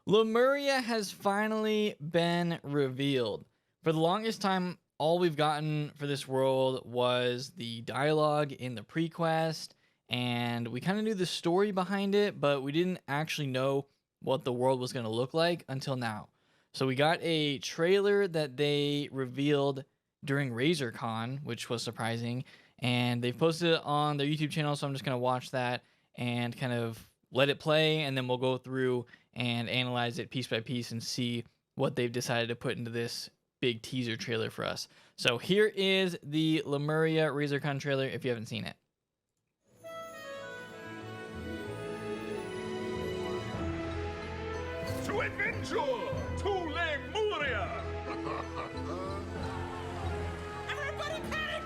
Lemuria has finally been revealed. For the longest time, all we've gotten for this world was the dialogue in the prequest, and we kind of knew the story behind it, but we didn't actually know what the world was going to look like until now. So we got a trailer that they revealed during RazorCon, which was surprising, and they've posted it on their YouTube channel, so I'm just going to watch that and kind of let it play, and then we'll go through and analyze it piece by piece and see what they've decided to put into this big teaser trailer for us. So here is the Lemuria RazorCon trailer if you haven't seen it. To adventure to Lemuria! Everybody panic!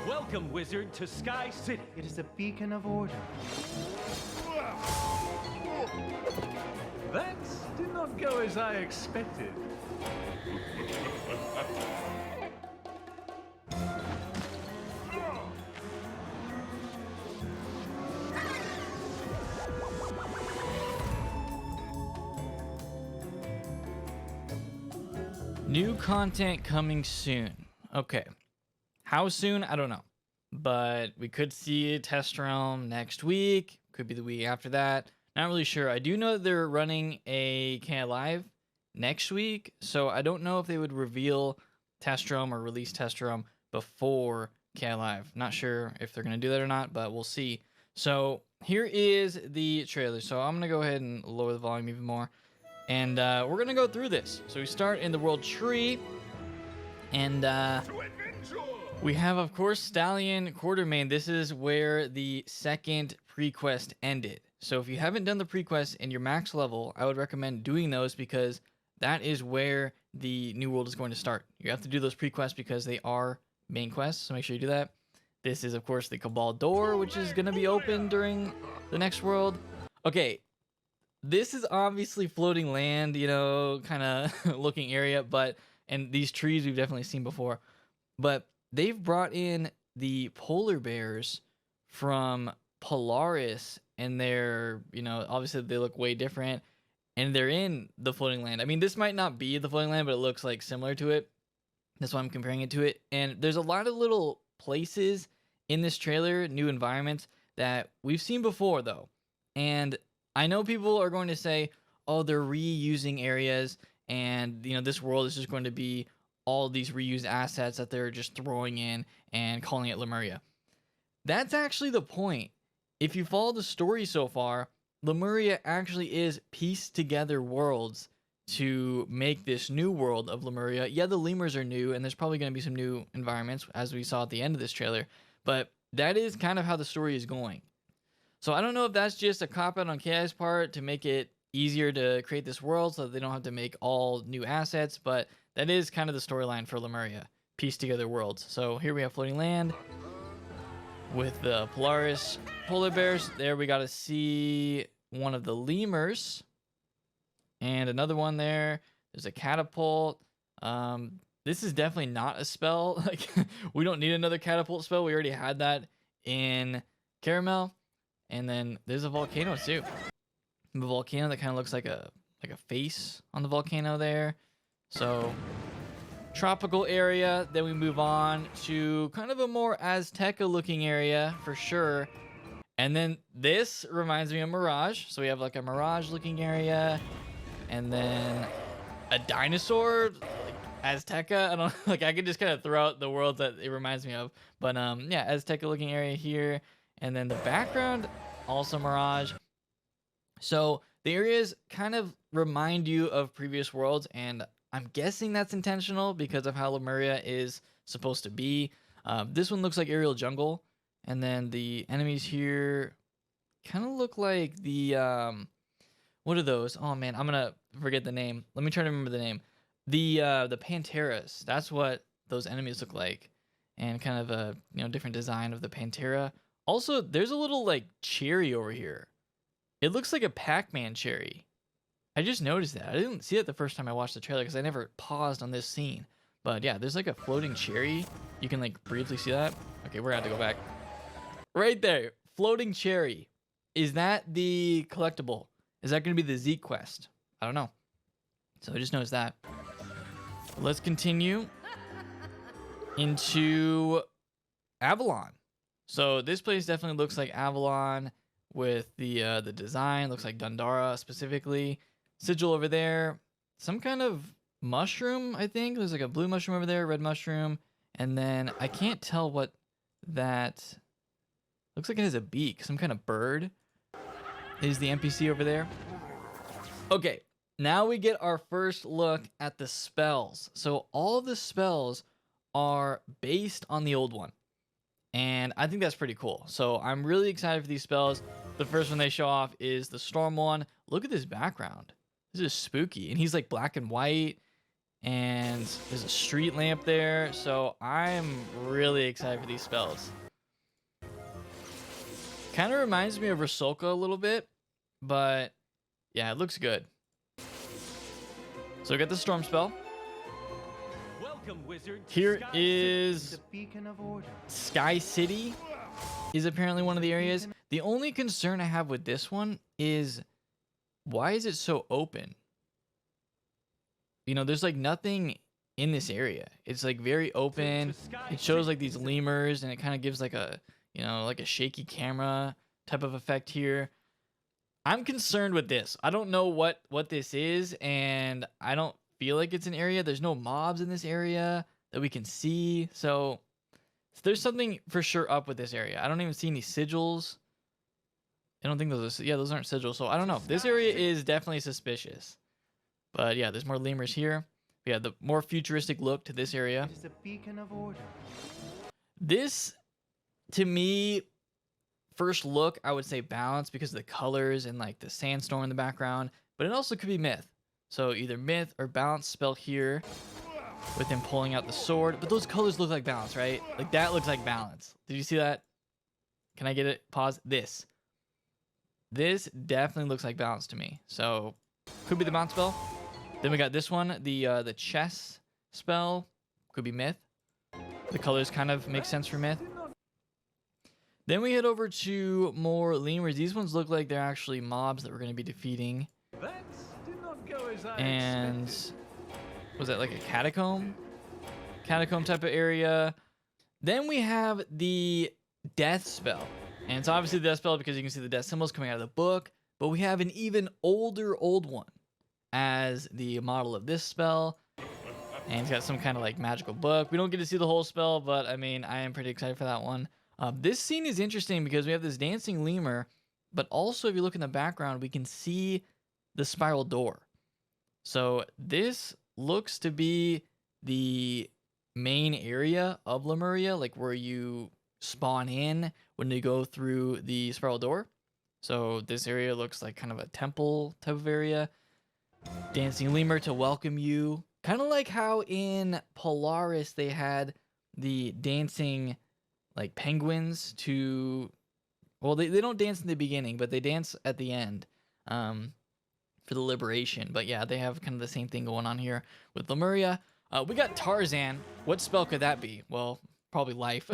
Welcome, Wizard, to Sky City. It is a beacon of order. That did not go as I expected. New content coming soon. Okay. How soon? I don't know. But we could see a test realm next week. Could be the week after that. Not really sure. I do know that they're running a Can Live next week. So I don't know if they would reveal test realm or release test realm before Can Live. Not sure if they're going to do that or not, but we'll see. So here is the trailer. So I'm going to go ahead and lower the volume even more. And we're going to go through this. So we start in the world tree. And we have, of course, Stallion Quartermain. This is where the second prequest ended. So if you haven't done the prequest in your max level, I would recommend doing those because that is where the new world is going to start. You have to do those prequests because they are main quests, so make sure you do that. This is, of course, the Cabal door, which is going to be open during the next world. Okay, this is obviously floating land, you know, kind of looking area, and these trees we've definitely seen before. But they've brought in the polar bears from Polaris, and they're, you know, obviously they look way different, and they're in the floating land. I mean, this might not be the floating land, but it looks like similar to it. That's why I'm comparing it to it. And there's a lot of little places in this trailer, new environments that we've seen before, though. And I know people are going to say, oh, they're reusing areas, and, you know, this world is just going to be all these reused assets that they're just throwing in and calling it Lemuria. That's actually the point. If you follow the story so far, Lemuria actually is pieced together worlds to make this new world of Lemuria. Yeah, the lemurs are new, and there's probably going to be some new environments, as we saw at the end of this trailer, but that is kind of how the story is going. So I don't know if that's just a cop-out on KI's part to make it easier to create this world so that they don't have to make all new assets, but that is kind of the storyline for Lemuria, piece together worlds. So here we have floating land with the Polaris polar bears. There we got to see one of the lemurs and another one there. There's a catapult. This is definitely not a spell. Like, we don't need another catapult spell. We already had that in Caramel. And then there's a volcano too. The volcano that kind of looks like a face on the volcano there. So tropical area. Then we move on to kind of a more Azteca looking area for sure. And then this reminds me of Mirage. So we have like a Mirage looking area, and then a dinosaur, like Azteca. I don't like. I could just kind of throw out the worlds that it reminds me of. But yeah, Azteca looking area here. And then the background, also Mirage. So the areas kind of remind you of previous worlds, and I'm guessing that's intentional because of how Lemuria is supposed to be. This one looks like aerial jungle, and then the enemies here kind of look like the what are those? Oh man, I'm gonna forget the name. Let me try to remember the name. The Panteras. That's what those enemies look like, and kind of a different design of the Pantera. Also, there's a little like cherry over here. It looks like a Pac-Man cherry. I just noticed that. I didn't see it the first time I watched the trailer because I never paused on this scene. But yeah, there's like a floating cherry. You can like briefly see that. Okay, we're gonna have to go back. Right there, floating cherry. Is that the collectible? Is that gonna be the Z quest? I don't know. So I just noticed that. Let's continue into Avalon. So this place definitely looks like Avalon with the design. Looks like Dundara specifically. Sigil over there. Some kind of mushroom, I think. There's like a blue mushroom over there, red mushroom. And then I can't tell what that... Looks like it has a beak. Some kind of bird is the NPC over there. Okay, now we get our first look at the spells. So all of the spells are based on the old one. And I think that's pretty cool. So I'm really excited for these spells. The first one they show off is the storm one. Look at this background. This is spooky. And he's like black and white. And there's a street lamp there. So I'm really excited for these spells. Kind of reminds me of Rusalka a little bit. But yeah, it looks good. So we got the storm spell. Welcome, Wizard. to Here Sky is City, the beacon of order. Sky City is apparently one of the areas. The only concern I have with this one is why is it so open? You know, there's like nothing in this area. It's like very open. It shows like these lemurs and it kind of gives like a, you know, like a shaky camera type of effect here. I'm concerned with this. I don't know what this is, and I don't feel like it's an area. There's no mobs in this area that we can see. So there's something for sure up with this area. I don't even see any sigils. I don't think those are, yeah, those aren't sigils. So I don't know. This area is definitely suspicious. But yeah, there's more lemurs here. Yeah, the more futuristic look to this area. It is a beacon of order. This, to me, first look, I would say balance because of the colors and like the sandstorm in the background. But it also could be myth. So either myth or balance spell here with him pulling out the sword. But those colors look like balance, right? Like that looks like balance. Did you see that? Can I get it? Pause. This definitely looks like balance to me. So could be the balance spell. Then we got this one, the chess spell. Could be myth. The colors kind of make sense for myth. Then we head over to more lemurs. These ones look like they're actually mobs that we're going to be defeating. That did not go as I And expected. was that like a catacomb type of area? Then we have the death spell, and it's obviously the death spell because you can see the death symbols coming out of the book. But we have an even older old one as the model of this spell, and it's got some kind of like magical book. We don't get to see the whole spell, but I mean, I am pretty excited for that one. This scene is interesting because we have this dancing lemur, but also if you look in the background, we can see the spiral door. So this looks to be the main area of Lemuria, like where you spawn in when you go through the spiral door. So this area looks like kind of a temple type of area. Dancing lemur to welcome you. Kind of like how in Polaris they had the dancing like penguins to... Well, they don't dance in the beginning, but they dance at the end for the liberation. But yeah, they have kind of the same thing going on here with Lemuria. We got Tarzan. What spell could that be? Well, probably life.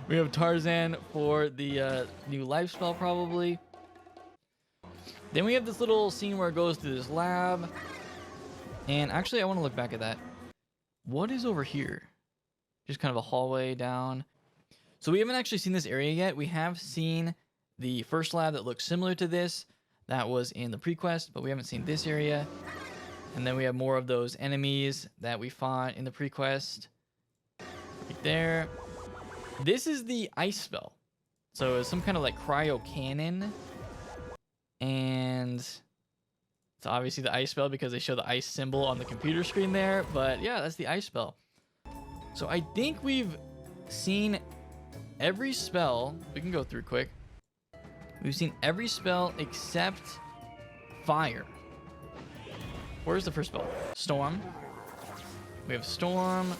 We have Tarzan for the new life spell, probably. Then we have this little scene where it goes to this lab. And actually, I want to look back at that. What is over here? Just kind of a hallway down. So we haven't actually seen this area yet. We have seen the first lab that looks similar to this. That was in the pre-quest, but we haven't seen this area. And then we have more of those enemies that we fought in the pre-quest. Right there. This is the ice spell. So it's some kind of like cryo cannon. And it's obviously the ice spell because they show the ice symbol on the computer screen there. But yeah, that's the ice spell. So I think we've seen every spell. We can go through quick. We've seen every spell except fire. Where's the first spell? Storm. We have storm.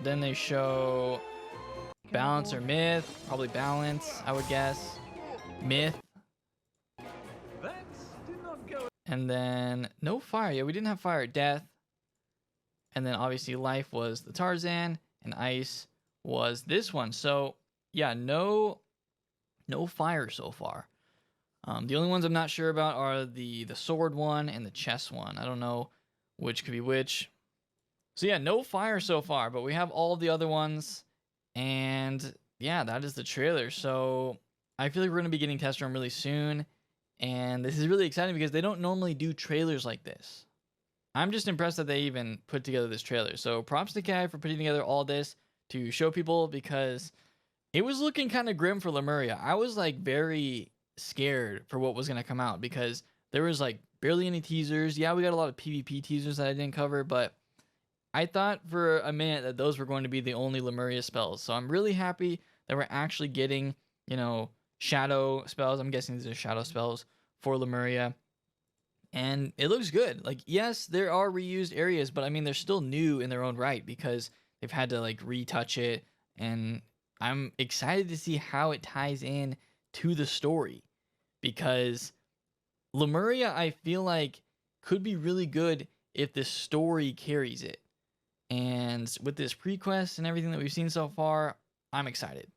Then they show Balance or myth? Probably balance, I would guess. Myth. That did not go. And then no fire. Yeah, we didn't have fire. Death. And then obviously life was the Tarzan, and ice was this one. So yeah, no fire so far. The only ones I'm not sure about are the sword one and the chess one. I don't know which could be which. So yeah, no fire so far, but we have all the other ones. And yeah, that is the trailer. So I feel like we're going to be getting test run really soon. And this is really exciting because they don't normally do trailers like this. I'm just impressed that they even put together this trailer. So props to Kai for putting together all this to show people, because it was looking kind of grim for Lemuria. I was like very scared for what was going to come out because there was like barely any teasers. Yeah, we got a lot of PvP teasers that I didn't cover, but I thought for a minute that those were going to be the only Lemuria spells. So I'm really happy that we're actually getting, you know, shadow spells. I'm guessing these are shadow spells for Lemuria. And it looks good. Like, yes, there are reused areas, but I mean, they're still new in their own right because they've had to like retouch it. And I'm excited to see how it ties in to the story, because Lemuria, I feel like, could be really good if the story carries it. And with this pre-quest and everything that we've seen so far, I'm excited.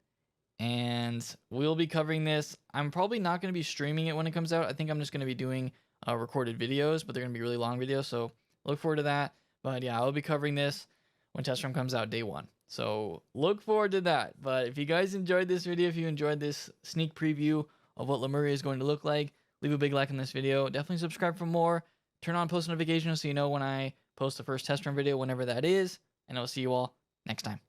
And we'll be covering this. I'm probably not going to be streaming it when it comes out. I think I'm just going to be doing recorded videos, but they're going to be really long videos. So look forward to that. But yeah, I'll be covering this when test run comes out day 1. So look forward to that. But if you guys enjoyed this video, if you enjoyed this sneak preview of what Lemuria is going to look like, leave a big like on this video. Definitely subscribe for more. Turn on post notifications so you know when I post the first test run video, whenever that is. And I'll see you all next time.